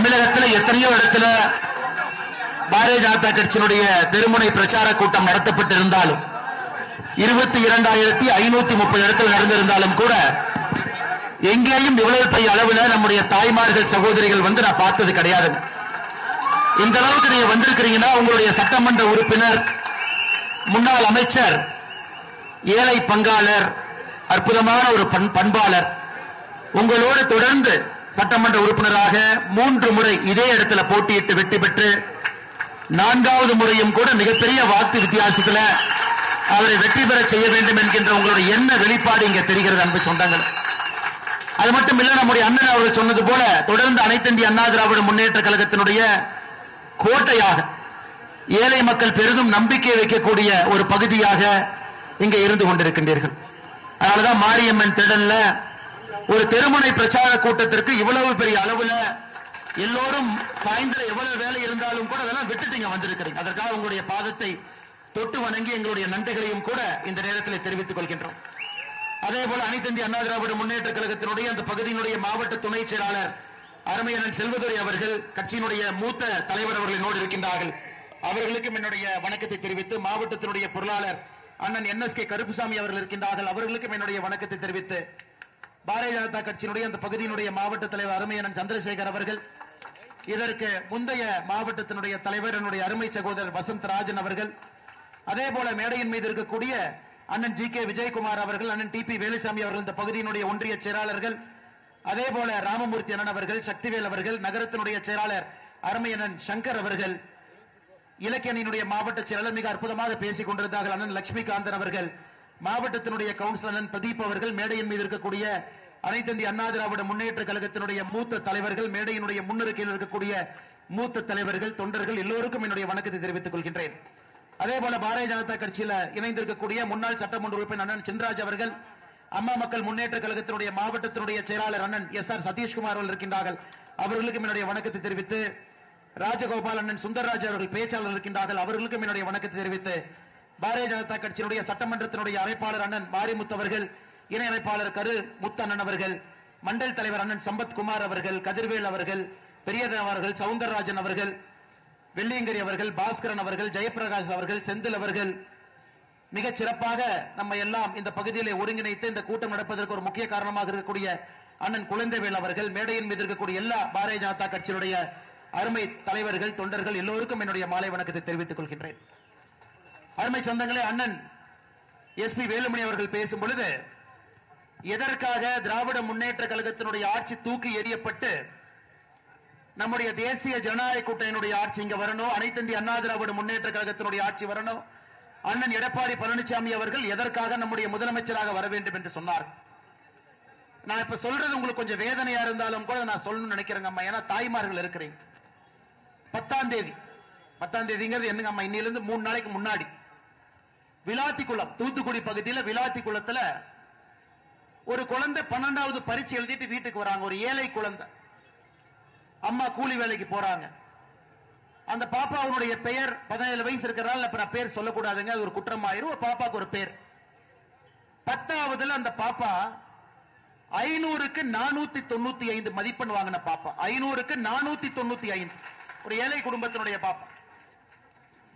தமிழகத்தில் எத்தனையோ இடத்துல பாரதிய ஜனதா கட்சியினுடைய தெருமுனை பிரச்சார கூட்டம் நடத்தப்பட்டிருந்தாலும் 22,530 இடத்தில் நடந்திருந்தாலும் கூட எங்கேயும் இவ்வளவு பெரிய அளவில் நம்முடைய தாய்மார்கள் சகோதரிகள் வந்து நான் பார்த்தது கிடையாது. இந்த அளவுக்கு நீங்க வந்திருக்கிறீங்கன்னா உங்களுடைய சட்டமன்ற உறுப்பினர், முன்னாள் அமைச்சர், ஏழை பங்காளர், அற்புதமான ஒரு பண்பாளர், உங்களோடு தொடர்ந்து சட்டமன்ற உறுப்பினராக 3 முறை இதே இடத்துல போட்டியிட்டு வெற்றி பெற்று 4வது முறையும் கூட மிகப்பெரிய வாக்கு வித்தியாசத்தில் அவரை வெற்றி பெற செய்ய வேண்டும் என்கின்ற உங்களுடைய எண்ண வெளிப்பாடு இங்க தெரிகிறது அன்பு சொந்தங்கள். அது மட்டும் இல்ல, நம்முடைய அண்ணன் அவர்கள் சொன்னது போல தொடர்ந்து அனைத்து இந்திய அண்ணா திராவிட முன்னேற்ற கழகத்தினுடைய கோட்டையாக ஏழை மக்கள் பெரிதும் நம்பிக்கை வைக்கக்கூடிய ஒரு பகுதியாக இங்க இருந்து கொண்டிருக்கின்றீர்கள். அதனாலதான் மாரியம்மன் திடல்ல ஒரு தெருமுனை பிரச்சார கூட்டத்திற்கு இவ்வளவு பெரிய அளவுல எல்லோரும் சாயந்தரம் எவ்வளவு வேலை இருந்தாலும் கூட அதெல்லாம் விட்டுட்டு வந்திருக்கிறீங்க. அதற்காக உங்களுடைய பாதத்தை தொட்டு வணங்கி எங்களுடைய நன்றிகளையும் கூட இந்த நேரத்தில் தெரிவித்துக் கொள்கின்றோம். அதே போல அனைத்து இந்திய அண்ணா திராவிட முன்னேற்ற கழகத்தினுடைய அந்த பகுதியினுடைய மாவட்ட துணை செயலாளர் அருமையண்ணன் செல்வதுரை அவர்கள், கட்சியினுடைய மூத்த தலைவர் அவர்களோடு இருக்கின்றார்கள். அவர்களுக்கும் என்னுடைய வணக்கத்தை தெரிவித்து, மாவட்டத்தினுடைய பொருளாளர் அண்ணன் NSK கருப்புசாமி அவர்கள் இருக்கின்றார்கள். அவர்களுக்கும் என்னுடைய வணக்கத்தை தெரிவித்து, பாரதிய ஜனதா கட்சியினுடைய அந்த பகுதியினுடைய மாவட்ட தலைவர் அருமையண்ணன் சந்திரசேகர் அவர்கள், இதற்கு முந்தைய மாவட்டத்தினுடைய தலைவர் என்னுடைய அருமை சகோதரர் வசந்த் ராஜன் அவர்கள், அதே போல மேடையின் மீது இருக்கக்கூடிய அண்ணன் GK விஜயகுமார் அவர்கள், அண்ணன் TP வேலுசாமி அவர்கள், இந்த பகுதியினுடைய ஒன்றிய செயலாளர்கள், அதே போல ராமமூர்த்தி அண்ணன் அவர்கள், சக்திவேல் அவர்கள், நகரத்தினுடைய செயலாளர் அருமையண்ணன் சங்கர் அவர்கள், இலக்கியனுடைய மாவட்ட செயலாளர் மிக அற்புதமாக பேசிக் கொண்டிருந்தார்கள் அண்ணன் லட்சுமிகாந்தன் அவர்கள், மாவட்டத்தினுடைய கவுன்சிலர் அண்ணன் பிரதீப் அவர்கள், மேடையின் மீது இருக்கக்கூடிய அனைத்து இந்திய அண்ணா திராவிட முன்னேற்ற கழகத்தினுடைய மூத்த தலைவர்கள், மேடையினுடைய முன்னிருக்கையில் இருக்கக்கூடிய மூத்த தலைவர்கள், தொண்டர்கள் எல்லோருக்கும் என்னுடைய வணக்கத்தை தெரிவித்துக் கொள்கின்றேன். அதே போல பாரதிய ஜனதா கட்சியில் இணைந்திருக்கக்கூடிய முன்னாள் சட்டமன்ற உறுப்பினர் அண்ணன் சின்ராஜ் அவர்கள், அம்மா மக்கள் முன்னேற்ற கழகத்தினுடைய மாவட்டத்தினுடைய செயலாளர் அண்ணன் SR சதீஷ்குமார் அவர்கள் இருக்கின்றார்கள். அவர்களுக்கும் என்னுடைய வணக்கத்தை தெரிவித்து, ராஜகோபால் அண்ணன் சுந்தரராஜ் அவர்கள் பேச்சாளர் இருக்கின்றார்கள். அவர்களுக்கும் என்னுடைய வணக்கத்தை தெரிவித்து, பாரதிய ஜனதா கட்சியினுடைய சட்டமன்றத்தினுடைய அமைப்பாளர் அண்ணன் மாரிமுத்து அவர்கள், இணை அமைப்பாளர் கரு முத்தண்ணன் அவர்கள், மண்டல் தலைவர் அண்ணன் சம்பத் குமார் அவர்கள், கதிர்வேல் அவர்கள், பெரியதேவ அவர்கள், சவுந்தரராஜன் அவர்கள், வெள்ளியங்கரி அவர்கள், பாஸ்கரன் அவர்கள், ஜெயபிரகாஷ் அவர்கள், செந்தில் அவர்கள் மிகச் சிறப்பாக நம்ம எல்லாம் இந்த பகுதியிலே ஒருங்கிணைத்து இந்த கூட்டம் நடப்பதற்கு ஒரு முக்கிய காரணமாக இருக்கக்கூடிய அண்ணன் குழந்தைவேல் அவர்கள், மேடையின் மீது இருக்கக்கூடிய எல்லா பாரதிய ஜனதா கட்சியினுடைய அருமை தலைவர்கள், தொண்டர்கள் எல்லோருக்கும் என்னுடைய மாலை வணக்கத்தை தெரிவித்துக் கொள்கின்றேன். அருமை சொந்தங்களே, அண்ணன் SP வேலுமணி அவர்கள் பேசும் பொழுது எதற்காக திராவிட முன்னேற்ற கழகத்தினுடைய ஆட்சி தூக்கி எறியப்பட்டு நம்முடைய தேசிய ஜனநாயக கூட்டணியினுடைய ஆட்சி இங்க வரணும், அனைத்து இந்திய அண்ணா திராவிட முன்னேற்ற கழகத்தினுடைய ஆட்சி வரணும், அண்ணன் எடப்பாடி பழனிசாமி அவர்கள் எதற்காக நம்முடைய முதலமைச்சராக வர வேண்டும் என்று சொன்னார். நான் இப்ப சொல்றது உங்களுக்கு கொஞ்சம் வேதனையா இருந்தாலும் கூட நான் சொல்லணும்னு நினைக்கிறேங்க அம்மா. ஏன்னா தாய்மார்கள் இருக்கிறீங்க. 10ஆம் தேதிங்கிறது என்னங்க அம்மா, இன்னிலிருந்து 3 நாளைக்கு முன்னாடி விளாத்திக்குளம், தூத்துக்குடி பகுதியில் விளாத்திக்குளத்துல ஒரு குழந்தை 12வது பரீட்சை எழுதிட்டு வீட்டுக்கு வராங்க. ஒரு ஏழை குழந்தை. அம்மா கூலி வேலைக்கு போறாங்க. அந்த பாப்பாவுடைய பெயர் 17 வயசு இருக்கிறாள். அப்ப நான் பேர் சொல்லக்கூடாதுங்க, அது ஒரு குற்றமாயிரும். பாப்பாக்கு ஒரு பேர். 10வதுல அந்த பாப்பா 500க்கு 495 மதிப்பெண் வாங்கின பாப்பா. 500க்கு 495. ஒரு ஏழை குடும்பத்தினுடைய பாப்பா.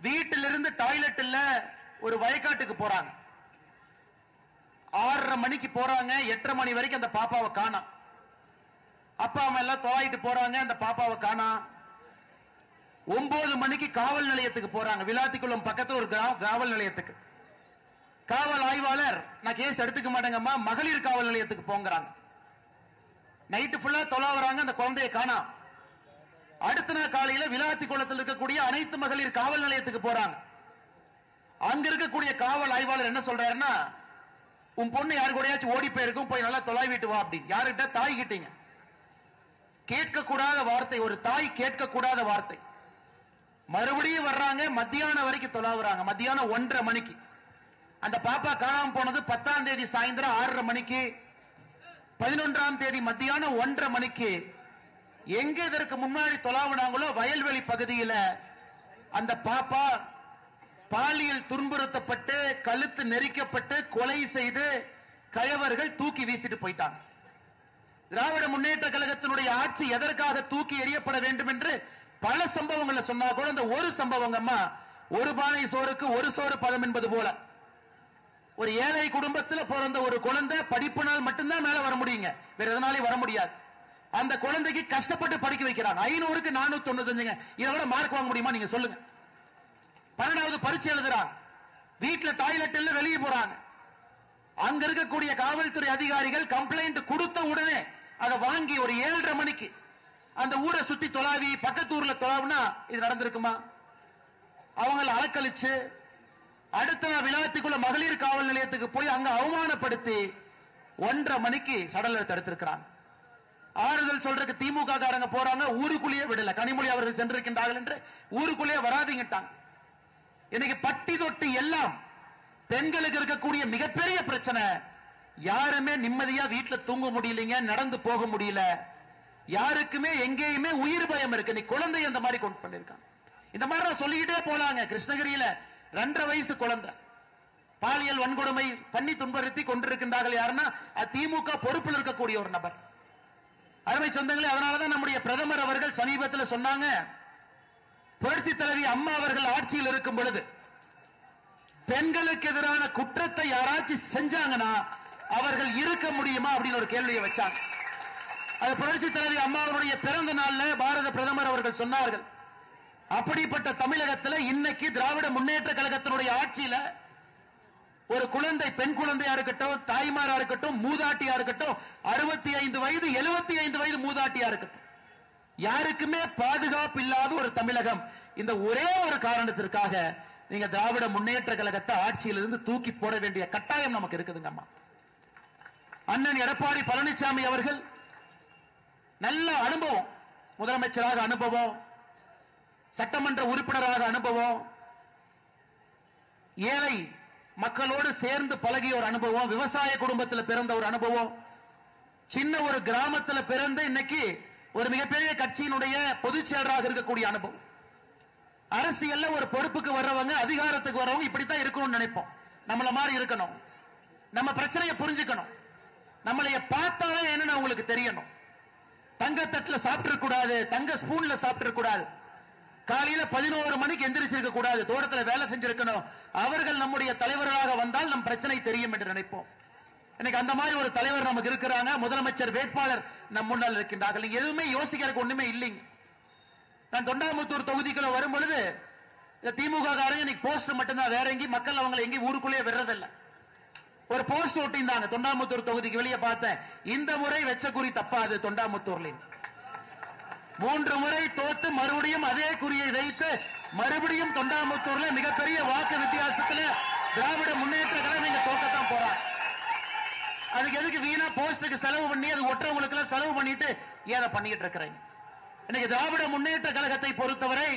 வீட்டிலிருந்து டாய்லெட் இல்ல, ஒரு வயக்காட்டுக்கு போறாங்க. 6:30 மணிக்கு போறாங்க. 8:30 மணி வரைக்கும் அந்த பாப்பாவை காணோம். அப்பா அம்மா எல்லாம் தொலைட்டு போறாங்க, அந்த பாப்பாவை காணோம். 9 மணிக்கு காவல் நிலையத்துக்கு போறாங்க. விளாத்திக்குளம் பக்கத்துல ஒரு காவல் நிலையத்துக்கு. காவல் ஆய்வாளர், நான் கேஸ் எடுத்துக்க மாட்டேங்கம்மா, மகளிர் காவல் நிலையத்துக்கு போங்கிறாங்க. நைட்டு ஃபுல்லா தொலைவறாங்க, அந்த குழந்தையை காணோம். அடுத்த நாள் காலையில விளாத்திக்குளத்தில் இருக்கக்கூடிய அனைத்து மகளிர் காவல் நிலையத்துக்கு போறாங்க. அங்க இருக்கக்கூடிய காவல் ஆய்வாளர் என்ன சொல்றாருன்னா, உன் பொண்ணு யாரு கூடயாச்சும் ஓடி போயிருக்கும், போய் நல்லா தொலைவிட்டு வா அப்படின்னு. யாருகிட்ட? தாய் கிட்டீங்க. கேட்கக்கூடாத வார்த்தை, ஒரு தாய் கேட்கக்கூடாத வார்த்தை. மறுபடியும் வர்றாங்க, மத்தியானம் வரைக்கும் தொலைவுறாங்க. மத்தியானம் 1:30 மணிக்கு. அந்த பாப்பா காணாம போனது 10ஆம் தேதி சாயந்தரம் 6:30 மணிக்கு. 11ஆம் தேதி மத்தியானம் 1:30 மணிக்கு. எங்க இதற்கு முன்னாடி தொலைவுனாங்களோ வயல்வெளி பகுதியில் அந்த பாப்பா பாலியல் துன்புறுத்தப்பட்டு, கழுத்து நெரிக்கப்பட்டு, கொலை செய்து கயவர்கள் தூக்கி வீசிட்டு போயிட்டாங்க. திராவிட முன்னேற்ற கழகத்தினுடைய ஆட்சி எதற்காக தூக்கி எறியப்பட வேண்டும் என்று பல சம்பவங்களை சொன்னா கூட அந்த ஒரு சம்பவங்கம்மா, ஒரு பானை சோறுக்கு ஒரு சோறு பதம் என்பது போல, ஒரு ஏழை குடும்பத்தில் பிறந்த ஒரு குழந்தை படிப்பினால் மட்டும்தான் மேல வர முடியுங்க, வேற எதனாலே வர முடியாது. அந்த குழந்தைக்கு கஷ்டப்பட்டு படிக்க வைக்கிறாங்க. 500க்கு 495, இதை விட மார்க் வாங்க முடியுமா நீங்க சொல்லுங்க? 12வது பரீட்சை எழுதுறாங்க, வீட்டுல டாய்லெட் எல்லாம் வெளியே போறாங்க. அங்க இருக்கக்கூடிய காவல்துறை அதிகாரிகள் கம்ப்ளைண்ட் கொடுத்த உடனே அதை வாங்கி ஒரு 7:30 மணிக்கு அந்த ஊரை சுத்தி தொலாவி பக்கத்து ஊர்ல தொலாவுனா இது நடந்திருக்குமா? அவங்களை அலக்கழிச்சு அடுத்த விழாத்துக்குள்ள மகளிர் காவல் நிலையத்துக்கு போய் அங்க அவமானப்படுத்தி 1:30 மணிக்கு சடலை தடுத்திருக்கிறாங்க. ஆறுதல் சொல்றதுக்கு திமுக காரங்க போறாங்க, ஊருக்குள்ளேயே விடல. கனிமொழி அவர்கள் சென்றிருக்கின்றார்கள் என்று ஊருக்குள்ளேயே வராதீங்கட்டாங்க. இன்னைக்கு பட்டி தொட்டி எல்லாம் பெண்களுக்கு இருக்கக்கூடிய மிகப்பெரிய பிரச்சனை, யாருமே நிம்மதியா வீட்டுல தூங்க முடியலங்க, நடந்து போக முடியல, யாருக்குமே எங்கேயுமே உயிர் பயம் இருக்கு. நீ குழந்தை அந்த மாதிரி கொண்டு பண்ணிருக்காங்க. இந்த மாதிரி நான் சொல்லிக்கிட்டே போலாங்க. கிருஷ்ணகிரியில 2.5 வயசு குழந்தை பாலியல் வன்கொடுமை பண்ணி துன்புறுத்தி கொண்டிருக்கின்றார்கள். யாருன்னா திமுக பொறுப்பில் இருக்கக்கூடிய ஒரு நபர். அருமை சொந்தங்களே, அதனாலதான் நம்முடைய பிரதமர் அவர்கள் சமீபத்தில் சொன்னாங்க, புரட்சி தலைவி அம்மா அவர்கள் ஆட்சியில் இருக்கும் பொழுது பெண்களுக்கு எதிரான குற்றத்தை யாராச்சும் செஞ்சாங்கன்னா அவர்கள் இருக்க முடியுமா அப்படின்னு ஒரு கேள்வியை வச்சாங்க. அது புரட்சி தலைவி அம்மாவுடைய பிறந்த நாள்ல பாரத பிரதமர் அவர்கள் சொன்னார்கள். அப்படிப்பட்ட தமிழகத்தில் இன்னைக்கு திராவிட முன்னேற்ற கழகத்தினுடைய ஆட்சியில ஒரு குழந்தை, பெண் குழந்தையா இருக்கட்டும், தாய்மாரா இருக்கட்டும், மூதாட்டியா இருக்கட்டும், 65 வயது 75 வயது மூதாட்டியா இருக்கட்டும், யாருக்குமே பாதுகாப்பு இல்லாத ஒரு தமிழகம். இந்த ஒரே ஒரு காரணத்திற்காக நீங்க திராவிட முன்னேற்ற கழகத்தை ஆட்சியிலிருந்து தூக்கி போட வேண்டிய கட்டாயம் நமக்கு இருக்குதுங்க. அம்மா அண்ணன் எடப்பாடி பழனிசாமி அவர்கள் நல்ல அனுபவம், முதலமைச்சராக அனுபவம், சட்டமன்ற உறுப்பினராக அனுபவம், ஏழை மக்களோடு சேர்ந்து பழகிய ஒரு அனுபவம், விவசாய குடும்பத்தில் பிறந்த ஒரு அனுபவம், சின்ன ஒரு கிராமத்தில் பிறந்த இன்னைக்கு ஒரு மிகப்பெரிய கட்சியினுடைய பொதுச் செயலராக இருக்கக்கூடிய அனுபவம். அரசியல்ல ஒரு பொறுப்புக்கு வர்றவங்க, அதிகாரத்துக்கு வர்றவங்க இப்படித்தான் இருக்கணும்னு நினைப்போம். நம்மள மாதிரி இருக்கணும், நம்ம பிரச்சனையை புரிஞ்சுக்கணும், நம்மளைய பார்த்தாலே என்னன்னு அவங்களுக்கு தெரியணும். தங்க தட்டுல சாப்பிட்டு கூடாது, தங்க ஸ்பூன்ல சாப்பிட்டு கூடாது, காலையில 11 மணிக்கு எந்திரிச்சிருக்க கூடாது, தோட்டத்தில் வேலை செஞ்சிருக்கணும். அவர்கள் நம்முடைய தலைவர்களாக வந்தால் நம் பிரச்சனை தெரியும் என்று நினைப்போம். இன்னைக்கு அந்த மாதிரி ஒரு தலைவர் நமக்கு இருக்கிறாங்க. முதலமைச்சர் வேட்பாளர் நம் முன்னால் இருக்கின்றார்கள். நீங்க எதுவுமே யோசிக்கிறதுக்கு ஒண்ணுமே இல்லைங்க. நான் தொண்டாமுத்தூர் தொகுதிக்குள்ள வரும் பொழுது திமுக காரங்க இன்னைக்கு போஸ்ட் மட்டும்தான், வேற எங்கேயும் மக்கள் அவங்களை எங்கேயும் ஊருக்குள்ளேயே விடுறதில்லை. ஒரு போஸ்ட் ஒட்டிந்தாங்க தொண்டாமுத்தூர் தொகுதிக்கு வெளியே பார்த்தேன், இந்த முறை வெச்ச குறி தப்பாது தொண்டாமுத்தூர்ல 3 முறை தோத்து மறுபடியும் அதே குறியை வைத்து மறுபடியும் தொண்டாமுத்தூர்ல மிகப்பெரிய வாக்கு வித்தியாசத்தில் திராவிட முன்னேற்ற கழகம் நீங்க தோக்கத்தான் போறாங்க. அதுக்கு எதுக்கு வீணா போஸ்டுக்கு செலவு பண்ணி அது ஒற்றவங்களுக்கு எல்லாம் செலவு பண்ணிட்டு ஏதை பண்ணிட்டு இருக்கிறீங்க? இன்னைக்கு திராவிட முன்னேற்ற கழகத்தை பொறுத்தவரை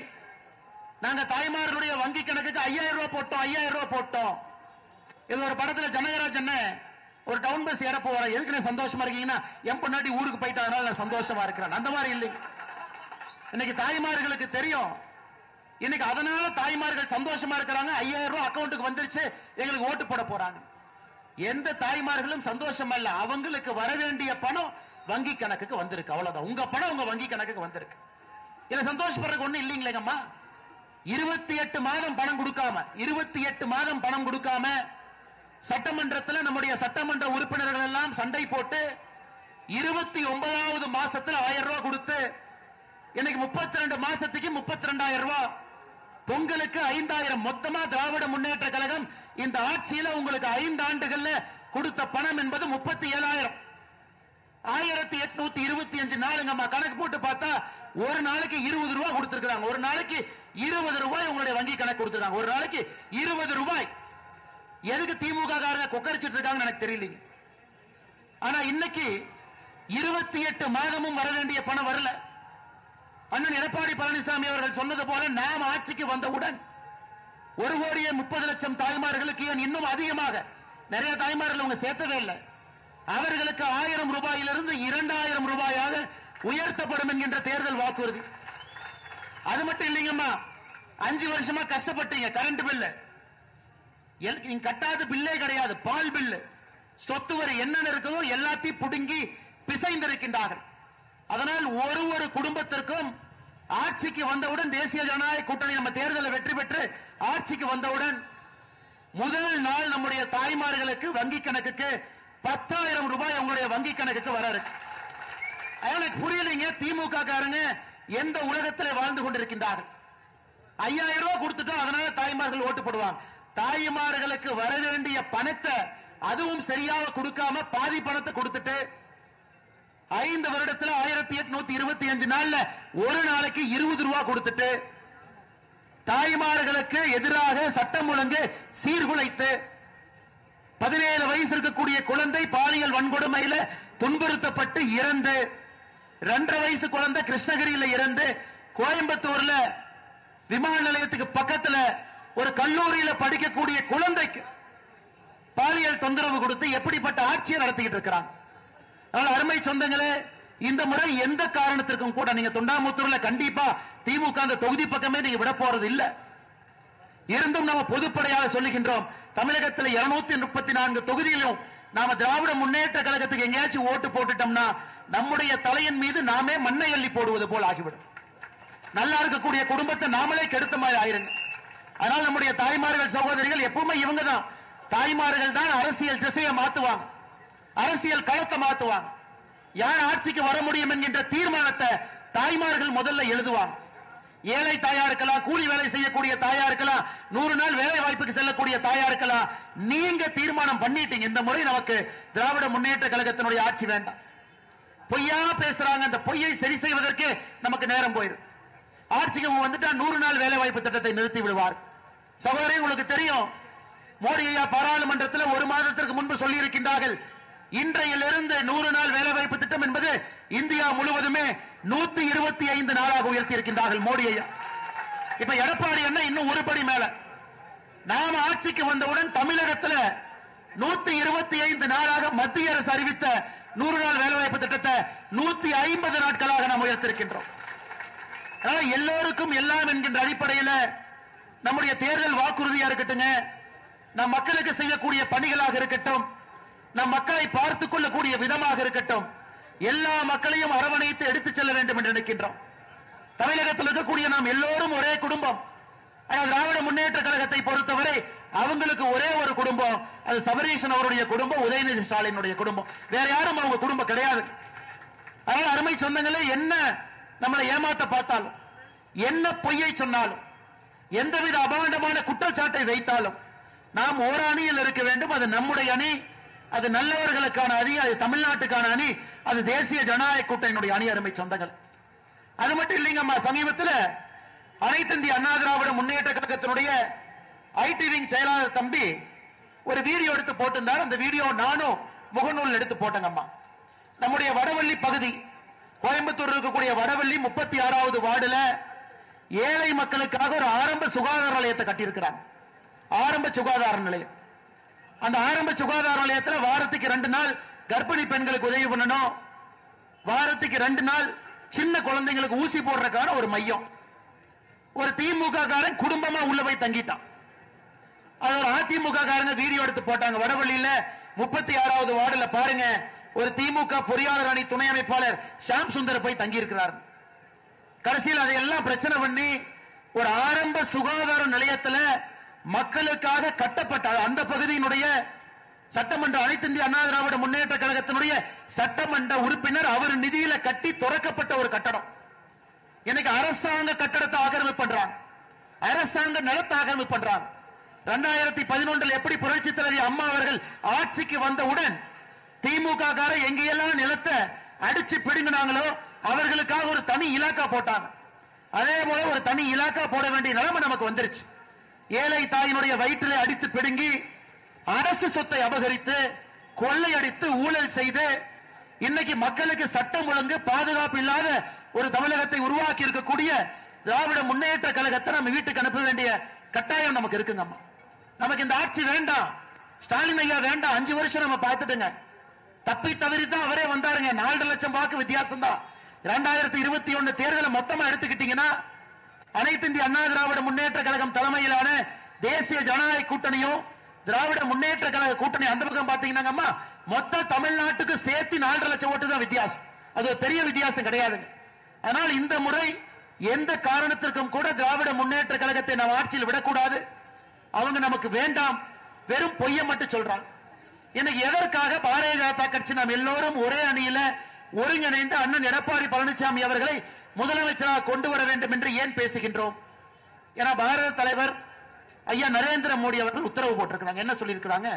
நாங்க தாய்மார்களுடைய வங்கி கணக்குக்கு 5000 ரூபாய் போட்டோம், 5000 ரூபாய் போட்டோம். இது ஒரு படத்துல ஜனகராஜன் ஒரு டவுன் பஸ் ஏற போற, எதுக்கு சந்தோஷமா இருக்கீங்கன்னா என் பொண்டாட்டி ஊருக்கு போயிட்டு அதனால நான் சந்தோஷமா இருக்கிறேன். அந்த மாதிரி இல்லைங்க. இன்னைக்கு தாய்மார்களுக்கு தெரியும், இன்னைக்கு அதனால தாய்மார்கள் சந்தோஷமா இருக்கிறாங்க. 5000 ரூபாய் அக்கௌண்ட்டுக்கு வந்துருச்சு, எங்களுக்கு ஓட்டு போட போறாங்க. எந்த தாய்மார்களும் சந்தோஷம் அல்ல, அவங்களுக்கு வர வேண்டிய பணம் வங்கி கணக்குக்கு வந்திருக்கு, அவ்வளவுதான். உங்க பணம் உங்க வங்கி கணக்குக்கு வந்திருக்கு. இதுல சந்தோஷப்படுறதுக்கு ஒண்ணு இல்லைங்களேங்கம்மா. 28 மாதம் பணம் கொடுக்காம, 28 மாதம் பணம் கொடுக்காம சட்டமன்றத்தில் நம்முடைய சட்டமன்ற உறுப்பினர்கள் எல்லாம் சண்டை போட்டு 29வது மாசத்துல 1000 ரூபாய் கொடுத்து இன்னைக்கு 32 மாசத்துக்கு 32,000 ரூபாய், பொங்கலுக்கு 5000, மொத்தமா திராவிட முன்னேற்ற கழகம் இந்த ஆட்சியில உங்களுக்கு 5 ஆண்டுகள்ல கொடுத்த பணம் என்பது 37,000. 1825 நாளுங்கம்மா. கணக்கு போட்டு பார்த்தா ஒரு நாளைக்கு 20 ரூபாய் கொடுத்திருக்காங்க. ஒரு நாளைக்கு 20 ரூபாய் உங்களுடைய வங்கி கணக்கு கொடுத்திருக்காங்க. ஒரு நாளைக்கு 20 ரூபாய். எதுக்கு திமுக காரங்க கொக்கரிச்சிட்டு இருக்காங்கன்னு எனக்கு தெரியலீங்க. ஆனா இன்னைக்கு 28 மாதமும் வர வேண்டிய பணம் வரல. அண்ணன் எடப்பாடி பழனிசாமி அவர்கள் சொன்னது போல நாம் ஆட்சிக்கு வந்தவுடன் 1,30,00,000 தாய்மார்களுக்கு இன்னும் அதிகமாக நிறைய தாய்மார்கள் அவங்க சேர்த்தவே இல்லை. அவர்களுக்கு 1000 ரூபாயிலிருந்து 2000 ரூபாயாக உயர்த்தப்படும் என்கின்ற தேர்தல் வாக்குறுதி. அது மட்டும் இல்லைங்கம்மா, 5 வருஷமா கஷ்டப்பட்டீங்க. கரண்ட் பில்லு நீங்க கட்டாத பில்லே கிடையாது. பால் பில்லு, சொத்து வரி என்னென்ன இருக்கோ எல்லாத்தையும் புடுங்கி பிசைந்திருக்கின்றார்கள். அதனால் ஒரு குடும்பத்திற்கும் ஆட்சிக்கு வந்தவுடன் தேசிய ஜனநாயக கூட்டணி நம்ம தேர்தலில் வெற்றி பெற்று ஆட்சிக்கு வந்தவுடன் முதல் நாள் நம்முடைய தாய்மார்களுக்கு வங்கி கணக்குக்கு 10,000 ரூபாய் அவங்களுடைய வங்கி கணக்குக்கு வர இருக்கு. எனக்கு புரியலைங்க, திமுக காரங்க எந்த உலகத்தில் வாழ்ந்து கொண்டிருக்கின்றார்கள்? 5,000 ரூபாய் கொடுத்துட்டோம், அதனால தாய்மார்கள் ஓட்டு போடுவாங்க. தாய்மார்களுக்கு வர வேண்டிய பணத்தை அதுவும் சரியாக கொடுக்காம பாதி பணத்தை கொடுத்துட்டு 5 வருடத்தில் 1825 நாள்ல ஒரு நாளைக்கு 20 ரூபாய் கொடுத்துட்டு தாய்மார்களுக்கு எதிராக சட்டம் ஒழுங்கு சீர்குலைத்து 17 வயசு இருக்கக்கூடிய குழந்தை பாலியல் வன்கொடுமையில துன்புறுத்தப்பட்டு இறந்து, 2.5 வயசு குழந்தை கிருஷ்ணகிரியில இறந்து, கோயம்புத்தூர்ல விமான நிலையத்துக்கு பக்கத்துல ஒரு கல்லூரியில படிக்கக்கூடிய குழந்தைக்கு பாலியல் தொந்தரவு கொடுத்து எப்படிப்பட்ட ஆட்சியை நடத்திக்கிட்டு இருக்கிறாங்க. அருமை சொந்தங்களே, இந்த முறை எந்த காரணத்திற்கும் கூட நீங்க தொண்டாமுத்தூர்ல கண்டிப்பா திமுக அந்த தொகுதி பக்கமே நீங்க விட போறது இல்ல. இருந்தும் நம்ம பொதுப்படையாக சொல்லுகின்றோம், தமிழகத்தில் 234 தொகுதியிலும் நாம திராவிட முன்னேற்ற கழகத்துக்கு எங்கேயாச்சும் ஓட்டு போட்டுட்டோம்னா நம்முடைய தலையின் மீது நாமே மண்ணை அள்ளி போடுவது போல் ஆகிவிடும். நல்லா இருக்கக்கூடிய குடும்பத்தை நாமளே கெடுத்த மாதிரி ஆயிருங்க. அதனால் நம்முடைய தாய்மார்கள் சகோதரிகள் எப்பவுமே இவங்க தான், தாய்மார்கள் தான் அரசியல் திசையை மாத்துவாங்க, அரசியல் களத்தை மாத்துவாங்க. யார் ஆட்சிக்கு வர முடியும் என்கின்ற தீர்மானத்தை தாய்மார்கள் முதல்ல எழுதுவாங்க. ஏழை தாயா இருக்கலாம், கூலி வேலை செய்யக்கூடிய தாயா இருக்கலாம், 100 நாள் வேலை வாய்ப்புக்கு செல்லக்கூடிய தாயா இருக்கலாம். நீங்க தீர்மானம் பண்ணிட்டீங்க, இந்த முறை நமக்கு திராவிட முன்னேற்ற கழகத்தினுடைய ஆட்சி வேண்டாம். பொய்யா பேசுறாங்க, அந்த பொய்யை சரி செய்வதற்கு நமக்கு நேரம் போயிடும். ஆட்சிக்கு வந்துட்டா 100 நாள் வேலை வாய்ப்பு திட்டத்தை நிறுத்தி விடுவார். சகோதரி, உங்களுக்கு தெரியும், மோடி ஐயா பாராளுமன்றத்தில் 1 மாதத்திற்கு முன்பு சொல்லி இருக்கின்றார்கள், இன்றையிலிருந்து 100 நாள் வேலை வாய்ப்பு திட்டம் என்பது இந்தியா முழுவதுமே 125 நாளாக உயர்த்தி இருக்கின்றார்கள் மோடி ஐயா. இப்ப எடப்பாடி என்ன இன்னும் ஒரு படி மேல. நாம ஆட்சிக்கு வந்தவுடன் தமிழகத்தில் 125 நாளாக மத்திய அரசு அறிவித்த 100 நாள் வேலை வாய்ப்பு திட்டத்தை 150 நாட்களாக நாம் உயர்த்திருக்கின்றோம். எல்லோருக்கும் எல்லாம் என்கின்ற அடிப்படையில் நம்முடைய தேர்தல் வாக்குறுதியா இருக்கட்டும், நம் மக்களுக்கு செய்யக்கூடிய பணிகளாக இருக்கட்டும், நம் மக்களை பார்த்துக் கொள்ளக்கூடிய விதமாக இருக்கட்டும், எல்லா மக்களையும் அரவணைத்து எடுத்துச் செல்ல வேண்டும் என்று நினைக்கின்றோம். தமிழகத்தில் இருக்கக்கூடிய நாம் எல்லோரும் ஒரே குடும்பம். திராவிட முன்னேற்ற கழகத்தை பொறுத்தவரை அவங்களுக்கு ஒரே ஒரு குடும்பம், அது சபரீஷன் அவருடைய குடும்பம், உதயநிதி ஸ்டாலினுடைய குடும்பம், வேற யாரும் அவங்க குடும்பம் கிடையாது. அதனால அருமை சொந்தங்களே, என்ன நம்மளை ஏமாத்த பார்த்தாலும், என்ன பொய்யை சொன்னாலும், எந்தவித அபாண்டமான குற்றச்சாட்டை வைத்தாலும் நாம் ஓர் அணியில் இருக்க வேண்டும். அது நம்முடைய அணி, அது நல்லவர்களுக்கான அணி, அது தமிழ்நாட்டுக்கான அணி, அது தேசிய ஜனநாயக கூட்டணியினுடைய அணி. அருமை சொந்தங்கள், அது மட்டும் இல்லைங்கம்மா, சமீபத்தில் அனைத்து இந்திய அண்ணா திராவிட முன்னேற்ற கழகத்தினுடைய ஐடி விங் செயலாளர் தம்பி ஒரு வீடியோ எடுத்து போட்டிருந்தார். அந்த வீடியோ நானும் முகநூல் எடுத்து போட்டேங்கம்மா. நம்முடைய வடவள்ளி பகுதி, கோயம்புத்தூர் இருக்கக்கூடிய வடவள்ளி 36வது வார்டுல ஏழை மக்களுக்காக ஒரு ஆரம்ப சுகாதார நிலையத்தை கட்டியிருக்கிறாங்க. ஆரம்ப சுகாதார நிலையம். அந்த ஆரம்ப சுகாதார நிலையத்தில் வாரத்துக்கு 2 நாள் கர்ப்பிணி பெண்களுக்கு உதவி பண்ணணும், வாரத்துக்கு 2 நாள் சின்ன குழந்தைங்களுக்கு ஊசி போடுறதுக்கான ஒரு மையம். ஒரு திமுக காரன் குடும்பமா உள்ள போய் தங்கிட்டான். அது ஒரு அதிமுக காரங்க வீடியோ எடுத்து போட்டாங்க. வடவள்ளியில 36வது வார்டுல பாருங்க, ஒரு திமுக பொறியாளர் அணி துணை அமைப்பாளர் ஷாம் சுந்தர் போய் தங்கி இருக்கிறார். கடைசியில் அதையெல்லாம் பிரச்சனை பண்ணி ஒரு ஆரம்ப சுகாதார நிலையத்தில் மக்களுக்காக கட்டப்பட்ட அந்த பகுதியினுடைய சட்டமன்ற அனைத்து இந்திய அண்ணா திராவிட முன்னேற்ற கழகத்தினுடைய சட்டமன்ற உறுப்பினர் அவர் நிதியில கட்டி திறக்கப்பட்ட ஒரு கட்டடம். இன்னைக்கு அரசாங்க கட்டடத்தை ஆக்கிரமிப்பு பண்றாங்க, அரசாங்க நிலத்தை ஆக்கிரமிப்பு பண்றாங்க. 2011 எப்படி புரட்சி தலைவி அம்மா அவர்கள் ஆட்சிக்கு வந்தவுடன் திமுக கார எங்கெல்லாம் நிலத்தை அடிச்சு பிடுங்கினாங்களோ அவர்களுக்காக ஒரு தனி இலாக்கா போட்டாங்க. அதே போல ஒரு தனி இலாக்கா போட வேண்டிய நிலைமை நமக்கு வந்துருச்சு. ஏழை தாயினுடைய வயிற்றிலே அடித்து பிடுங்கி அரசு சொத்தை அபகரித்து கொள்ளையடித்து ஊழல் செய்து இன்னைக்கு மக்களுக்கு சட்டம் ஒழுங்கு பாதுகாப்பு இல்லாத ஒரு தமிழகத்தை உருவாக்கி இருக்கக்கூடிய திராவிட முன்னேற்ற கழகத்தை நம்ம வீட்டுக்கு அனுப்ப வேண்டிய கட்டாயம் நமக்கு இருக்குங்கம்மா. நமக்கு இந்த ஆட்சி வேண்டாம், ஸ்டாலின் ஐயா வேண்டாம். 5 வருஷம் நம்ம பார்த்துட்டுங்க, தப்பி தவறி தான் அவரே வந்தாருங்க. 4 லட்சம் வாக்கு வித்தியாசம் தான். 2021 தேர்தலை மொத்தமா எடுத்துக்கிட்டீங்கன்னா அனைத்து இந்திய அண்ணா திராவிட முன்னேற்ற கழகம் தலைமையிலான தேசிய ஜனநாயக கூட்டணியும் திராவிட முன்னேற்ற கழக கூட்டணி அந்த பக்கம் பாத்தீங்கன்னா மொத்த தமிழ்நாட்டுக்கு சேர்த்து 4.5 லட்சம் ஓட்டு தான் வித்தியாசம். அது ஒரு பெரிய வித்தியாசம் கிடையாதுங்க. அதனால் இந்த முறை எந்த காரணத்திற்கும் கூட திராவிட முன்னேற்ற கழகத்தை நாம் ஆட்சியில் விடக்கூடாது. அவங்க நமக்கு வேண்டாம், வெறும் பொய்ய மட்டும் சொல்றாங்க. இன்னைக்கு எதற்காக பாரதிய ஜனதா கட்சி நாம் எல்லோரும் ஒரே அணியில ஒருங்கிணைந்து அண்ணன் எடப்பாடி பழனிசாமி அவர்களை முதலமைச்சராக கொண்டு வர வேண்டும் என்று ஏன் பேசுகின்றோம்? ஏன்னா பாரத தலைவர் ஐயா நரேந்திர மோடி அவர்கள் உத்தரவு போட்டிருக்கிறாங்க. என்ன சொல்லியிருக்கிறாங்க?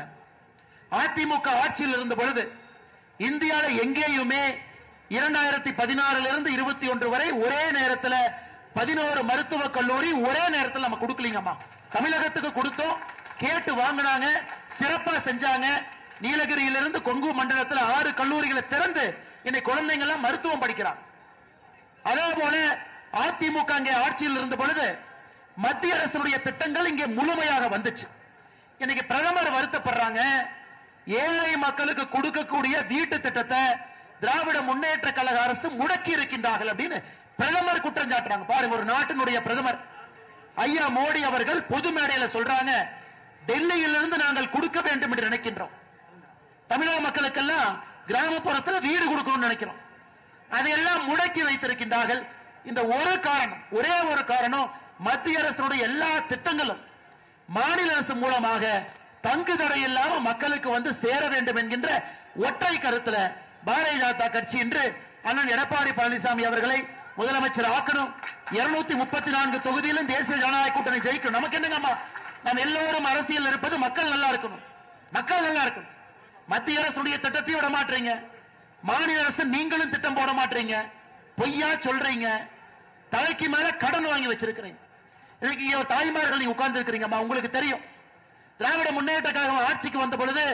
அதிமுக ஆட்சியில் இருந்த பொழுது இந்தியாவில் எங்கேயுமே 2016 இருந்து 21 வரை ஒரே நேரத்தில் 11 மருத்துவக் கல்லூரி ஒரே நேரத்தில் நம்ம கொடுக்கலீங்கம்மா. தமிழகத்துக்கு கொடுத்தோம், கேட்டு வாங்கினாங்க, சிறப்பா செஞ்சாங்க. நீலகிரியிலிருந்து கொங்கு மண்டலத்தில் 6 கல்லூரிகளை திறந்து இன்னைக்கு குழந்தைங்க எல்லாம் மருத்துவம் படிக்கிறாங்க. அதே போல அதிமுக அங்கே ஆட்சியில் இருந்த பொழுது மத்திய அரசுடைய திட்டங்கள் இங்கே முழுமையாக வந்துச்சு. இன்னைக்கு பிரதமர் வருத்தப்படுறாங்க, ஏழை மக்களுக்கு கொடுக்கக்கூடிய வீட்டு திட்டத்தை திராவிட முன்னேற்ற கழக அரசு முடக்கி இருக்கின்றார்கள் அப்படின்னு பிரதமர் குற்றம் சாட்டுறாங்க. பாருங்க, ஒரு நாட்டினுடைய பிரதமர் ஐயா மோடி அவர்கள் பொது மேடையில் சொல்றாங்க, டெல்லியிலிருந்து நாங்கள் கொடுக்க வேண்டும் என்று நினைக்கின்றோம். தமிழக மக்களுக்கெல்லாம் கிராமப்புறத்தில் வீடு கொடுக்கணும்னு நினைக்கிறோம். அதையெல்லாம் முடக்கி வைத்திருக்கின்றார்கள். இந்த ஒரு காரணம், ஒரே ஒரு காரணம், மத்திய அரசுடைய எல்லா திட்டங்களும் மாநில அரசு மூலமாக தங்கு தடை இல்லாம மக்களுக்கு வந்து சேர வேண்டும் என்கின்ற ஒற்றை கருத்துல பாரதிய ஜனதா கட்சி இன்று அண்ணன் எடப்பாடி பழனிசாமி அவர்களை முதலமைச்சர் ஆக்கணும். 234 தொகுதியிலும் தேசிய ஜனநாயக கூட்டணி ஜெயிக்கணும். நமக்கு என்னங்கம்மா, நாம் எல்லோரும் அரசியல் இருப்பது மக்கள் நல்லா இருக்கணும், மக்கள் நல்லா இருக்கணும். மத்திய அரசுடைய திட்டத்தையும் விட மாட்டீங்க, மாநில அரசு நீங்களும் திட்டம் போட மாட்டீங்க, பொய்யா சொல்றீங்க, தலைக்கு மேல கடன் வாங்கி வச்சிருக்கிறீங்க. இன்னைக்கு தாய்மார்கள் நீங்க உட்கார்ந்து இருக்கிறீங்கம்மா, உங்களுக்கு தெரியும் திராவிட முன்னேற்ற கழகம் ஆட்சிக்கு வந்த பொழுது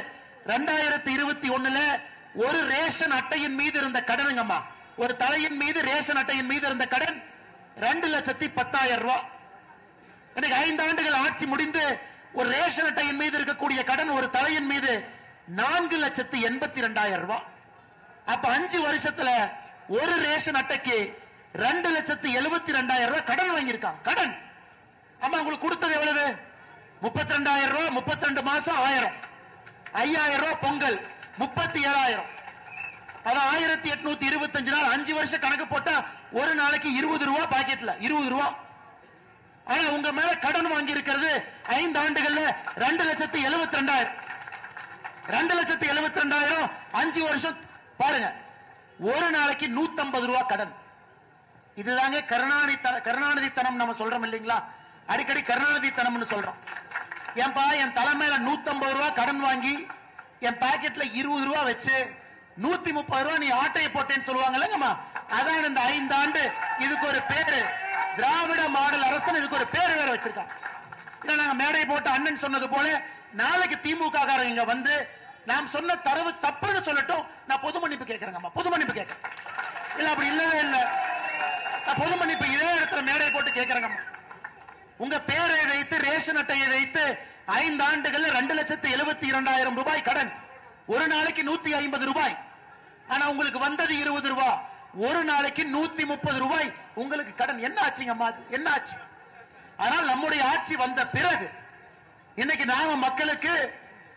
2021 ஒரு ரேஷன் அட்டையின் மீது இருந்த கடனுங்கம்மா, ஒரு தலையின் மீது ரேஷன் அட்டையின் மீது இருந்த கடன் 2,10,000 ரூபாய். இன்னைக்கு 5 ஆண்டுகள் ஆட்சி முடிந்து ஒரு ரேஷன் அட்டையின் மீது இருக்கக்கூடிய கடன் ஒரு தலையின் மீது 4,82,000 ரூபாய். அப்ப 5 வருஷத்துல ஒரு ரேஷன் அட்டைக்கு 2,72,000 ரூபாய் கடன் வாங்கியிருக்காங்க. கடன் ஆமா, உங்களுக்கு கொடுத்தது எவ்வளவு? 32,000 ரூபாய், 32 மாசம் 1000, 5,000 ரூபாய் பொங்கல், 37,000. அது 1,825 நாள், 5 வருஷம் கணக்கு போட்டா ஒரு நாளைக்கு 20 ரூபாய் பாக்கெட்ல 20 ரூபாய். ஆனா உங்க மேல கடன் வாங்கி இருக்கிறது 5 ஆண்டுகள்ல 2,72,000. 2,72,000 5 வருஷம் பாருங்க, ஒரு நாளைக்கு 150 ரூபாய் கடன். இதுதாங்க கருணாநிதி தனம் நம்ம சொல்றோம் இல்லைங்களா? அடிக்கடி கருணாநிதி தனம்னு சொல்றோம். ஏன்பா என் தலைமையில 150 ரூபாய் கடன் வாங்கி என் பாக்கெட்ல 20 ரூபாய் வச்சு 130 ரூபாய் நீ ஆட்டையை போட்டேன்னு சொல்லுவாங்கல்லங்கம்மா, அதான் இந்த 5 ஆண்டு. இதுக்கு ஒரு பேரு திராவிட மாடல் அரசு, இதுக்கு ஒரு பேரு வேற வச்சிருக்காங்க. நாங்க மேடை போட்டு அண்ணன் சொன்னது போல நாளைக்கு திமுக காரங்க வந்து நாம் சொன்ன தரவு தப்புன்னு சொல்லட்டும், நான் பொது மன்னிப்பு கேட்கிறேங்கம்மா, பொது மன்னிப்பு கேட்கிறேன். இல்ல அப்படி இல்லவே இல்ல, நான் பொது மன்னிப்பு இதே இடத்துல மேடை போட்டு கேட்கிறேங்கம்மா. உங்க பேரை வைத்து ரேஷன் அட்டையை வைத்து 5 ஆண்டுகள் 2,72,000 ரூபாய் கடன், ஒரு நாளைக்கு 150 ரூபாய். ஆனா உங்களுக்கு வந்தது 20 ரூபாய், ஒரு நாளைக்கு 130 ரூபாய் உங்களுக்கு கடன். என்ன ஆச்சுங்கம்மா, என்ன ஆச்சு? ஆனால் நம்முடைய ஆட்சி வந்த பிறகு இன்னைக்கு நாம மக்களுக்கு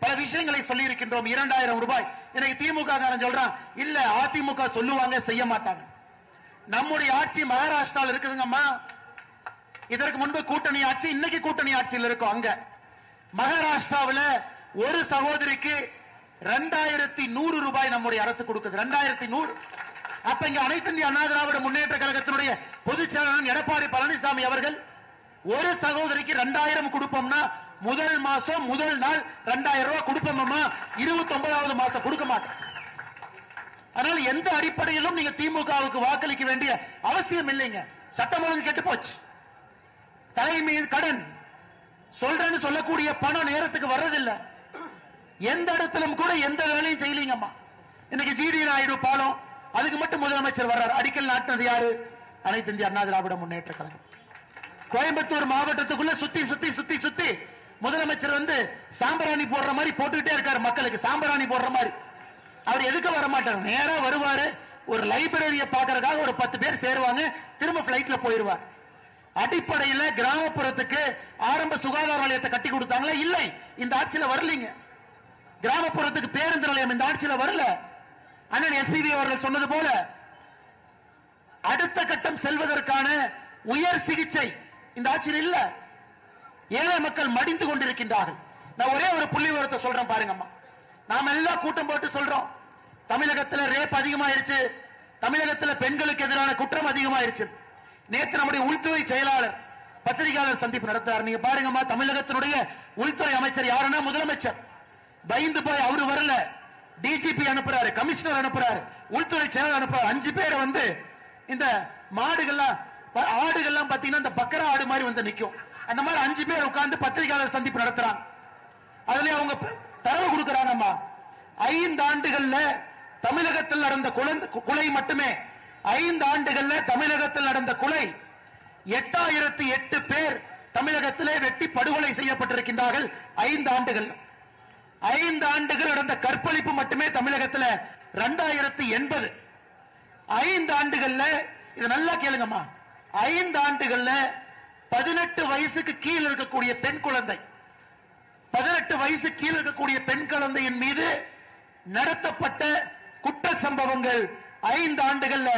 பல விஷயங்களை சொல்லி இருக்கின்றோம். 2,000 ரூபாய். இன்னைக்கு திமுக காரன் சொல்றான், இல்ல அதிமுக சொல்லுவாங்க செய்ய மாட்டாங்க. நம்முடைய ஆட்சி மகாராஷ்டிராவில் இருக்குதுங்கம்மா. இதற்கு முன்பு கூட்டணி ஆட்சி, இன்னைக்கு கூட்டணி ஆட்சியில் இருக்கும். அங்க மகாராஷ்டிராவில் ஒரு சகோதரிக்கு 2,100 ரூபாய் நம்முடைய அரசு கொடுக்குது. 2,100. அப்ப இங்க அனைத்து இந்திய அண்ணா திராவிட முன்னேற்ற கழகத்தினுடைய பொதுச் செயலாளர் எடப்பாடி பழனிசாமி அவர்கள் ஒரு சகோதரிக்கு 2,000 கொடுப்போம்னா முதல் மாசம் முதல் நாள் 2,000 ரூபாய் கொடுப்போம்மா, 29வது மாசம் கொடுக்க மாட்டோம். அதனால எந்த அடிப்படையிலும் நீங்க திமுகவுக்கு வாக்களிக்க வேண்டிய அவசியம் இல்லைங்க. சட்டம் ஒழுங்கு கெட்டு போச்சு. தலை மீது கடன் சொல்றேன்னு சொல்லக்கூடிய பணம் நேரத்துக்கு வர்றதில்லை. எந்த இடத்திலும் கூட எந்த வேலையும் செய்யலீங்கம்மா. இன்னைக்கு ஜிடி நாயுடு பாலம், அதுக்கு மட்டும் முதலமைச்சர் வர்றாரு. அடிக்கல் நாட்டினது யாரு? அனைத்து இந்திய அண்ணா திராவிட முன்னேற்ற கழகம். கோயம்புத்தூர் மாவட்டத்துக்குள்ள சுத்தி சுத்தி சுத்தி சுத்தி முதலமைச்சர் வந்து சாம்பிராணி போடுற மாதிரி போட்டுக்கிட்டே இருக்காரு. மக்களுக்கு சாம்பிராணி போடுற மாதிரி. அவர் எதுக்கு வர மாட்டார், நேரா வருவாரு. ஒரு லைப்ரரியை பாக்குறதுக்காக ஒரு 10 பேர் சேருவாங்க, திரும்ப பிளைட்ல போயிருவார். அடிப்படையில் கிராமப்புறத்துக்கு ஆரம்ப சுகாதார நிலையத்தை கட்டி கொடுத்தாங்களா? இல்லை, இந்த ஆட்சியில் வரலீங்க. கிராமப்புறத்துக்கு பேருந்து நிலையம் இந்த ஆட்சியில் வரல. அண்ணன் எஸ்பிபி அவர்கள் சொன்னது போல அடுத்த கட்டம் செல்வதற்கான உயர் சிகிச்சை இந்த ஆட்சியில் இல்ல. ஏழை மக்கள் மடிந்து கொண்டிருக்கின்றார்கள். நான் ஒரே ஒரு புள்ளி விவரத்தை சொல்றேன் பாருங்கம்மா. நாம எல்லாம் கூட்டம் போட்டு சொல்றோம் தமிழகத்தில் ரேப் அதிகமாயிருச்சு, தமிழகத்தில் பெண்களுக்கு எதிரான குற்றம் அதிகமாயிருச்சு. நேற்று நம்முடைய உள்துறை செயலாளர் பத்திரிகையாளர் சந்திப்பு நடத்துறார். நீங்க பாருங்கம்மா, தமிழகத்தினுடைய உள்துறை அமைச்சர் யாருன்னா முதலமைச்சர். பயந்து போய் அவரு வரல, டிஜிபி அனுப்புறாரு, கமிஷனர் அனுப்புறாரு, உள்துறை செயலர் அனுப்புறாரு. 5 பேரை வந்து இந்த மாடுகள்லாம் ஆடுகள்லாம் பாத்தீங்கன்னா இந்த பக்கரா ஆடு மாதிரி வந்து நிக்கும். அந்த மாதிரி 5 பேர் உட்கார்ந்து பத்திரிகையாளர் சந்திப்பு நடத்துறாங்க. அதுல அவங்க தரவு கொடுக்கறாங்கம்மா. 5 ஆண்டுகள்ல தமிழகத்தில் நடந்த கொலை மட்டுமே 5 ஆண்டுகள்ல தமிழகத்தில் நடந்த கொலை 8008 பேர் தமிழகத்திலே வெட்டி படுகொலை செய்யப்பட்டிருக்கின்றார்கள். 5 ஆண்டுகள் 5 ஆண்டுகள் நடந்த கற்பழிப்பு மட்டுமே தமிழகத்தில் 2080. 5 ஆண்டுகள்ல இது நல்லா கேளுங்கம்மா, 5 ஆண்டுகள்ல 18 வயசுக்கு கீழ் இருக்கக்கூடிய பெண் குழந்தை 18 வயசு கீழ் இருக்கக்கூடிய பெண் குழந்தையின் மீது நடத்தப்பட்ட குற்ற சம்பவங்கள் 5 ஆண்டுகள்ல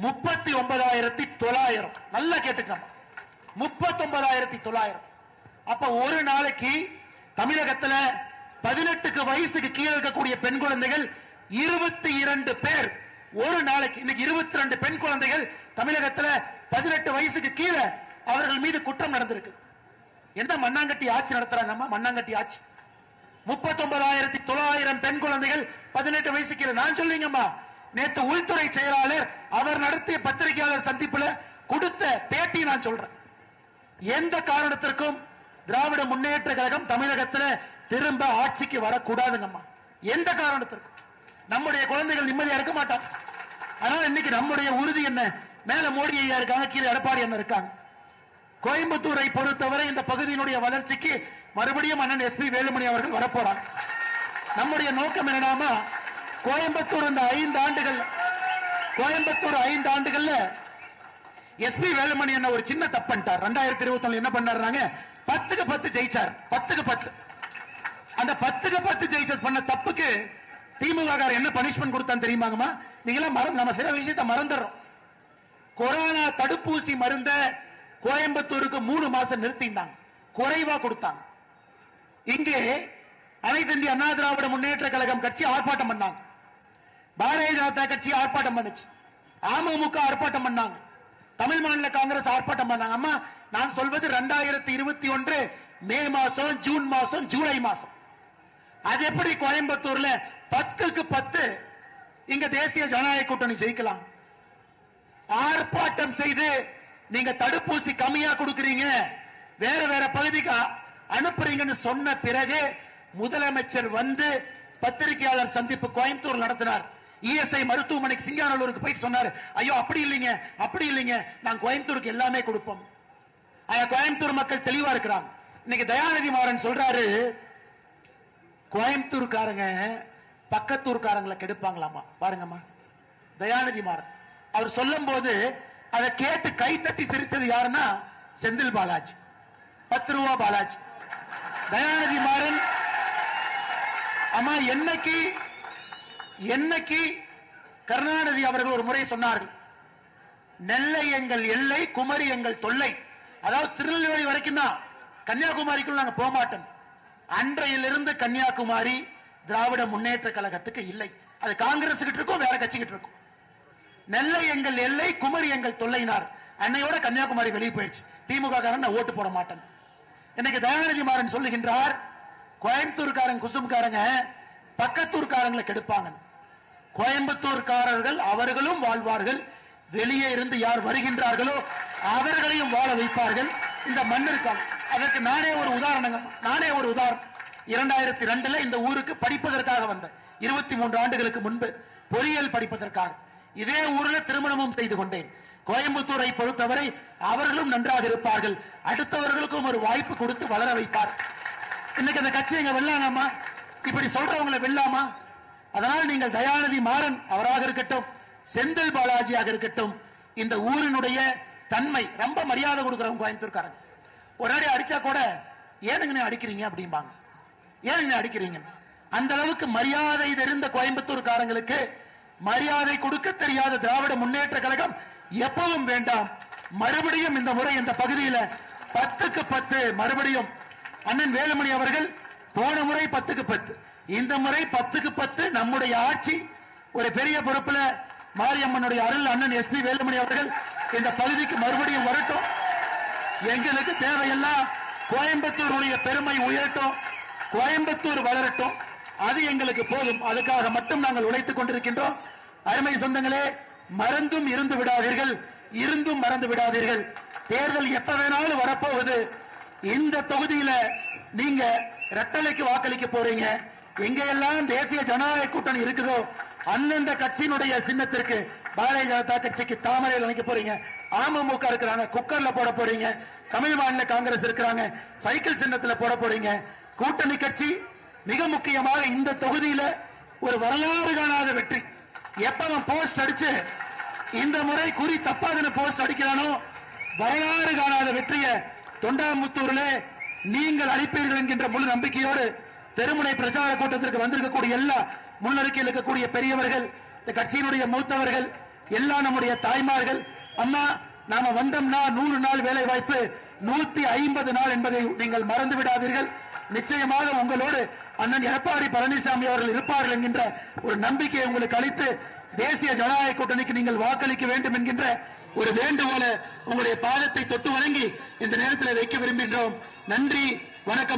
39,900. நல்லா கேட்டுக்கம்மா, 39,900. அப்ப ஒரு நாளைக்கு தமிழகத்தில் 18 வயசுக்கு கீழே இருக்கக்கூடிய பெண் குழந்தைகள் 22 பேர் ஒரு நாளைக்கு. இன்னைக்கு 22 பெண் குழந்தைகள் தமிழகத்தில் 18 வயசுக்கு கீழே அவர்கள் மீது குற்றம் நடந்திருக்கு. எந்த மண்ணாங்கட்டி ஆட்சி நடத்துறாங்கம்மா? மண்ணாங்கட்டி ஆட்சி. 39,900 பெண் குழந்தைகள் 18 வயசு கீழே. நான் சொல்லுங்கம்மா, நேற்று உள்துறை செயலாளர் அவர் நடத்திய பத்திரிகையாளர் சந்திப்புல கொடுத்த பேட்டி நான் சொல்றேன். எந்த காரணத்திற்கும் திராவிட முன்னேற்ற கழகம் தமிழகத்தில் திரும்ப ஆட்சிக்கு வரக்கூடாதுங்கம்மா. எந்த காரணத்திற்கும் நம்முடைய குழந்தைகள் நிம்மதியா இருக்க மாட்டாங்க. ஆனால் இன்னைக்கு நம்முடைய உறுதி என்ன? மேல மோடி ஐயா இருக்காங்க, கீழே எடப்பாடி அண்ணன் இருக்காங்க. கோயம்புத்தூரை பொறுத்தவரை இந்த பகுதியினுடைய வளர்ச்சிக்கு மறுபடியும் அண்ணன் எஸ்பி வேலுமணி அவர்கள் வரப்போறாங்க. நம்முடைய நோக்கம் என்னன்னா, கோயம்புத்தூர் இந்த 5 ஆண்டுகள் கோயம்புத்தூர் 5 ஆண்டுகள்ல எஸ்பி வேலுமணி என்ன ஒரு சின்ன தப்பு பண்ணிட்டார். 2021 என்ன பண்ணாருனாங்க, 10க்கு 10 ஜெயிச்சார். 10க்கு 10 அந்த 10க்கு 10 ஜெயிச்சது பண்ண தப்புக்கு திமுக என்ன பனிஷ்மெண்ட் கொடுத்தான்னு தெரியுமாங்கம்மா? நீங்களாம் நம்ம சில விஷயத்தை மறந்துடுறோம். கொரோனா தடுப்பூசி மருந்த கோயம்புத்தூருக்கு 3 மாசம் நிறுத்தினாங்க, குறைவா கொடுத்தாங்க. இங்கே அனைத்து இந்திய அண்ணா திராவிட முன்னேற்ற கழகம் கட்சி ஆர்ப்பாட்டம் பண்ணாங்க, பாரதிய ஜனதா கட்சி ஆர்ப்பாட்டம் பண்ணுச்சு, அமமுக ஆர்ப்பாட்டம் பண்ணாங்க, தமிழ் மாநில காங்கிரஸ் ஆர்ப்பாட்டம் பண்ணாங்க. அம்மா, நான் சொல்வது 2021 மே மாசம், ஜூன் மாசம், ஜூலை மாசம். அது எப்படி கோயம்புத்தூர்ல 10க்கு 10 இங்க தேசிய ஜனநாயக கூட்டணி ஜெயிக்கலாம்? ஆர்ப்பாட்டம் செய்து நீங்க தடுப்பூசி கம்மியா கொடுக்கறீங்க, வேற வேற பகுதிக்கு அனுப்புறீங்கன்னு சொன்ன பிறகு முதலமைச்சர் வந்து பத்திரிகையாளர் சந்திப்பு கோயம்புத்தூர் நடத்தினார். இஎஸ்ஐ மருத்துவமனைக்கு சிங்கானல்லூருக்கு போயிட்டு சொன்னார், ஐயோ அப்படி இல்லைங்க, அப்படி இல்லைங்க, நான் கோயம்புத்தூருக்கு எல்லாமே கொடுப்போம். கோயம்புத்தூர் மக்கள் தெளிவா இருக்கிறாங்க. இன்னைக்கு தயாநிதி மாறன் சொல்றாரு, கோயம்புத்தூர்காரங்க பக்கத்தூர்காரங்களை கெடுப்பாங்களாமா. பாருங்கம்மா, தயாநிதி மாறன் அவர் சொல்லும் போது அதை கேட்டு கை தட்டி சிரிச்சது யாருன்னா செந்தில் பாலாஜி, 10 ரூபா பாலாஜி. தயாநிதி மாறன் அம்மா, என்னைக்கு கருணாநிதி அவர்கள் ஒரு முறை சொன்னார்கள், நெல்லை எங்கள் எல்லை, குமரி எங்கள் தொல்லை. அதாவது திருநெல்வேலி வரைக்கும் தான், கன்னியாகுமரிக்குள் நாங்க போக மாட்டோம். அன்றையிலிருந்து கன்னியாகுமரி திராவிட முன்னேற்ற கழகத்துக்கு இல்லை, அது காங்கிரஸ் கிட்ட இருக்கும், வேற கட்சி கிட்ட இருக்கும். நெல்லை எங்கள் எல்லை, குமரி எங்கள் தொல்லைனார். அன்னையோட கன்னியாகுமரி வெளியே போயிடுச்சு. திமுக காரன் நான் ஓட்டு போட மாட்டேன். இன்னைக்கு தயாநிதி மாறன் சொல்லுகின்றார், கோயம்புத்தூர்காரங்க குசும்காரங்க பக்கத்தூர்காரங்களை கெடுப்பாங்க. கோயம்புத்தூர்காரர்கள் அவர்களும் வாழ்வார்கள், வெளியே இருந்து யார் வருகின்றார்களோ அவர்களையும் வாழ வைப்பார்கள். இந்த மண்ணிற்காக அதற்கு நானே ஒரு உதாரணம். 2002 இந்த ஊருக்கு படிப்பதற்காக வந்த 23 ஆண்டுகளுக்கு முன்பு பொறியியல் படிப்பதற்காக இதே ஊரில் திருமணமும் செய்து கொண்டேன். கோயம்புத்தூரை பொறுத்தவரை அவர்களும் நன்றாக இருப்பார்கள், அடுத்தவர்களுக்கும் ஒரு வாய்ப்பு கொடுத்து வளர வைப்பார். இன்னைக்கு அந்த கட்சி எங்க வெல்லாமா? இப்படி சொல்றவங்களை வெல்லாமா? அதனால் நீங்கள் தயாநிதி மாறன் அவராக இருக்கட்டும், செந்தில் பாலாஜியாக இருக்கட்டும், இந்த ஊரினுடைய தன்மை, ரொம்ப மரியாதை கொடுக்கறவங்க கோயம்புத்தூர்காரங்க. ஒரு அடி அடிச்சா கூட ஏனுங்க அடிக்கிறீங்க அப்படிம்பாங்க, ஏனுங்க அடிக்கிறீங்க. அந்த அளவுக்கு மரியாதை தெரிந்த கோயம்புத்தூர்காரங்களுக்கு மரியாதை கொடுக்க தெரியாத திராவிட முன்னேற்ற கழகம் எப்பவும் வேண்டாம். மறுபடியும் இந்த முறை இந்த பகுதியில் 10க்கு 10 மறுபடியும் அண்ணன் வேலுமணி அவர்கள் போன முறை 10க்கு 10, இந்த முறை 10க்கு 10 நம்முடைய ஆட்சி. ஒரு பெரிய பொறுப்புல மாரியம்மனுடைய அருள் அண்ணன் எஸ்பி வேலுமணி அவர்கள் இந்த பகுதிக்கு மறுபடியும் வரட்டும். எங்களுக்கு தேவையெல்லாம் கோயம்புத்தூருடைய பெருமை உயரட்டும், கோயம்புத்தூர் வளரட்டும், அது எங்களுக்கு போதும். அதுக்காக மட்டும் நாங்கள் உழைத்துக் கொண்டிருக்கின்றோம். அருமை சொந்தங்களே, மறந்தும் இருந்து விடாதீர்கள், இருந்தும் மறந்து விடாதீர்கள். தேர்தல் எப்ப வேணாலும் வரப்போகுது. இந்த தொகுதியில நீங்க ரெட்டலைக்கு வாக்களிக்க போறீங்க. எங்கெல்லாம் தேசிய ஜனநாயக கூட்டணி இருக்குதோ அந்தந்த கட்சியினுடைய சின்னத்திற்கு, பாரதிய ஜனதா கட்சிக்கு தாமரையில் நினைக்க போறீங்க, அமமுக இருக்கிறாங்க குக்கர்ல போட போறீங்க, தமிழ் மாநில காங்கிரஸ் இருக்கிறாங்க சைக்கிள் சின்னத்தில் போட போறீங்க. கூட்டணி கட்சி மிக முக்கியமாக இந்த தொகுதியில ஒரு வரலாறு காணாத வெற்றி. எப்ப அவன் போஸ்ட் அடிச்சு இந்த முறை குறி தப்பாக போஸ்ட் அடிக்கிறானோ வரலாறு காணாத வெற்றிய தொண்டாமுத்தூர்ல நீங்கள் அளிப்பீர்கள் என்கின்ற முழு நம்பிக்கையோடு தெருமுனை பிரச்சார கூட்டத்திற்கு வந்திருக்கக்கூடிய எல்லா முன்னறிக்கையில் இருக்கக்கூடிய பெரியவர்கள், இந்த கட்சியினுடைய மூத்தவர்கள், எல்லா நம்முடைய தாய்மார்கள், அம்மா நாம வந்தோம்னா 100 நாள் வேலை வாய்ப்பு 150 நாள் என்பதை நீங்கள் மறந்து விடாதீர்கள். நிச்சயமாக உங்களோடு அண்ணன் எடப்பாடி பழனிசாமி அவர்கள் இருப்பார்கள் என்கின்ற ஒரு நம்பிக்கையை உங்களுக்கு அளித்து தேசிய ஜனநாயக கூட்டணிக்கு நீங்கள் வாக்களிக்க வேண்டும் என்கின்ற ஒரு வேண்டுகோளை உங்களுடைய பாதத்தை தொட்டு வணங்கி இந்த நேரத்தில் வைக்க விரும்புகின்றோம். நன்றி, வணக்கம்.